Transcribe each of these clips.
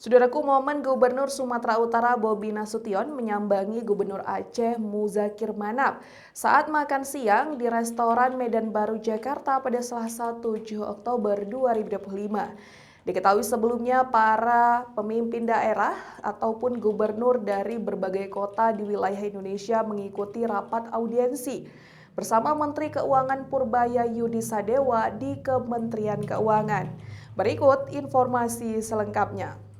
Saudaraku, momen Gubernur Sumatera Utara Bobi Nasution menyambangi Gubernur Aceh Muzakir Manap saat makan siang di restoran Medan Baru Jakarta pada Selasa 7 Oktober 2025. Diketahui sebelumnya para pemimpin daerah ataupun gubernur dari berbagai kota di wilayah Indonesia mengikuti rapat audiensi bersama Menteri Keuangan Purbaya Yudi Sadewa di Kementerian Keuangan. Berikut informasi selengkapnya.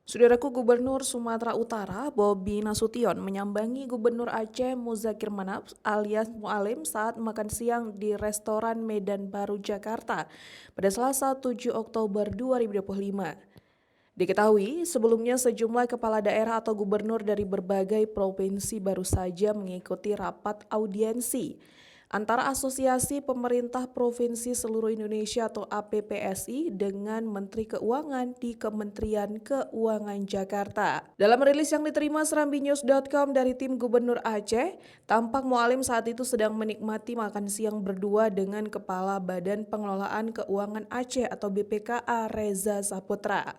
Saudaraku, Gubernur Sumatera Utara Bobi Nasution menyambangi Gubernur Aceh Muzakir Manap alias Mualim saat makan siang di restoran Medan Baru Jakarta pada Selasa 7 Oktober 2025. Diketahui sebelumnya sejumlah kepala daerah atau gubernur dari berbagai provinsi baru saja mengikuti rapat audiensi antara Asosiasi Pemerintah Provinsi Seluruh Indonesia atau APPSI dengan Menteri Keuangan di Kementerian Keuangan Jakarta. Dalam rilis yang diterima serambinews.com dari tim Gubernur Aceh, tampak Mualim saat itu sedang menikmati makan siang berdua dengan Kepala Badan Pengelolaan Keuangan Aceh atau BPKA Reza Saputra.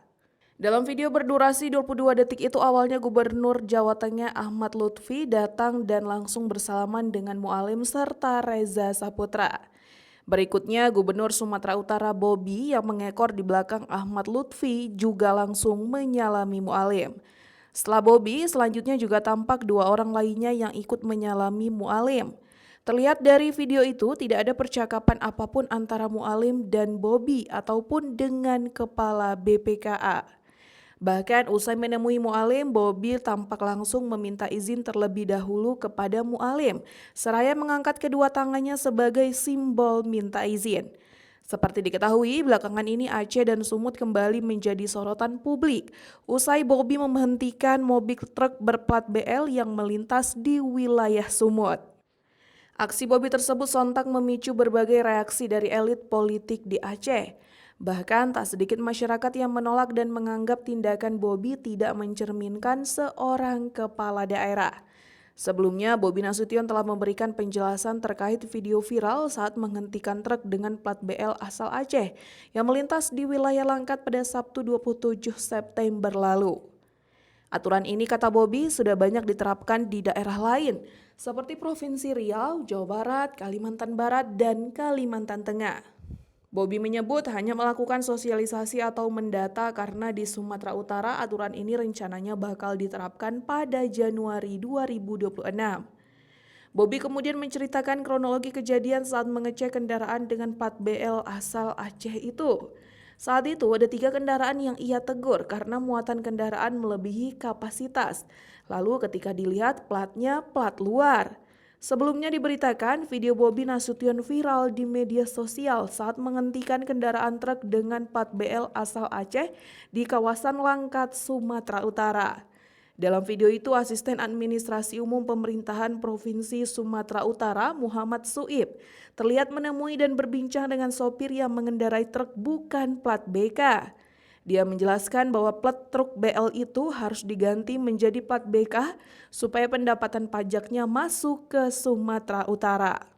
Dalam video berdurasi 22 detik itu awalnya Gubernur Jawa Tengah Ahmad Lutfi datang dan langsung bersalaman dengan Mualim serta Reza Saputra. Berikutnya Gubernur Sumatera Utara Bobi yang mengekor di belakang Ahmad Lutfi juga langsung menyalami Mualim. Setelah Bobi, selanjutnya juga tampak dua orang lainnya yang ikut menyalami Mualim. Terlihat dari video itu tidak ada percakapan apapun antara Mualim dan Bobi ataupun dengan Kepala BPKA. Bahkan usai menemui Mualim, Bobi tampak langsung meminta izin terlebih dahulu kepada Mualim, seraya mengangkat kedua tangannya sebagai simbol minta izin. Seperti diketahui, belakangan ini Aceh dan Sumut kembali menjadi sorotan publik usai Bobi menghentikan mobil truk berplat BL yang melintas di wilayah Sumut. Aksi Bobi tersebut sontak memicu berbagai reaksi dari elit politik di Aceh. Bahkan tak sedikit masyarakat yang menolak dan menganggap tindakan Bobi tidak mencerminkan seorang kepala daerah. Sebelumnya, Bobi Nasution telah memberikan penjelasan terkait video viral saat menghentikan truk dengan plat BL asal Aceh yang melintas di wilayah Langkat pada Sabtu 27 September lalu. Aturan ini, kata Bobi, sudah banyak diterapkan di daerah lain, seperti Provinsi Riau, Jawa Barat, Kalimantan Barat, dan Kalimantan Tengah. Bobi menyebut hanya melakukan sosialisasi atau mendata karena di Sumatera Utara aturan ini rencananya bakal diterapkan pada Januari 2026. Bobi kemudian menceritakan kronologi kejadian saat mengecek kendaraan dengan plat BL asal Aceh itu. Saat itu ada 3 kendaraan yang ia tegur karena muatan kendaraan melebihi kapasitas. Lalu ketika dilihat platnya plat luar. Sebelumnya diberitakan video Bobi Nasution viral di media sosial saat menghentikan kendaraan truk dengan plat BL asal Aceh di kawasan Langkat, Sumatera Utara. Dalam video itu, Asisten Administrasi Umum Pemerintahan Provinsi Sumatera Utara, Muhammad Suib, terlihat menemui dan berbincang dengan sopir yang mengendarai truk bukan plat BK. Dia menjelaskan bahwa plat truk BL itu harus diganti menjadi plat BK supaya pendapatan pajaknya masuk ke Sumatera Utara.